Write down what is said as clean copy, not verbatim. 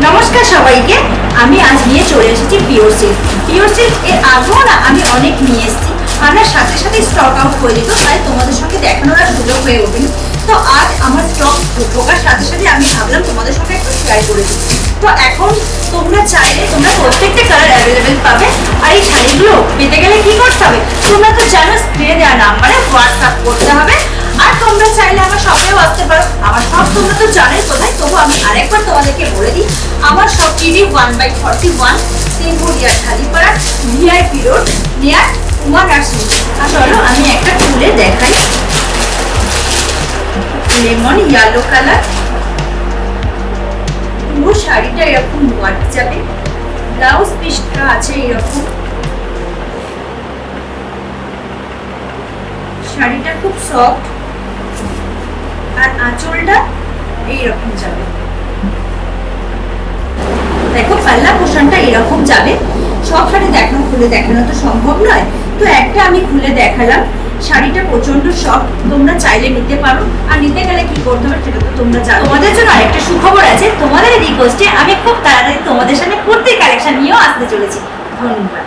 নমস্কার সবাইকে। আমি আজ নিয়ে চলে এসেছি পিওর সিল্ক। পিওর সিল্ক এর আগেও না আমি অনেক নিয়ে এসেছি, আমার সাথে সাথে স্টক আউট হয়ে যেত, তাই তোমাদের সঙ্গে দেখানোর আর সুযোগ হয়ে ওঠেনি। তো আজ আমার স্টক ঢোকার সাথে সাথে আমি ভাবলাম তোমাদের সঙ্গে একটু শেয়ার করেছি। তো এখন তোমরা চাইলে তোমরা প্রত্যেকটা কালার অ্যাভেলেবেল পাবে। আর এই শাড়িগুলো পেতে গেলে কি করতে হবে তোমরা তো জানো, স্ক্রিনে দেওয়া নাম্বারে হোয়াটসঅ্যাপ করতে হবে। আর তোমরা চাইলে আমার শপেও আসতে পারো। আমার শপ তোমরা তো জানোই কোথায়, তবু আমি আরেকবার তোমাদেরকে বলে দিই। আমার shop TV 1/41 Singuria Khalipara VIP road near Uma nursing. চলো আমি একটা খুলে দেখাই। লেমন ইয়েলো কালার, পুরো শাড়িটা এরকম ওয়ার্ক যাবে, ব্লাউজ পিসটা আছে এরকম। শাড়িটা খুব সফট আর আঁচলটা এইরকম যাবে। দেখো পাল্লা পোষণটা এরকম যাবে। সব শাড়ি দেখানো খুলে দেখানো তো সম্ভব নয়, তো একটা আমি খুলে দেখালাম। শাড়িটা প্রচন্ড সফট, তোমরা চাইলে নিতে পারো। আর নিতে গেলে কি করতে হবে সেটা তো তোমরা জানো। তোমাদের জন্য আরেকটা সুখবর আছে, তোমাদের রিকোয়েস্টে আমি খুব তাড়াতাড়ি তোমাদের সামনে কুর্তির কালেকশন নিয়েও আসতে চলেছি। ধন্যবাদ।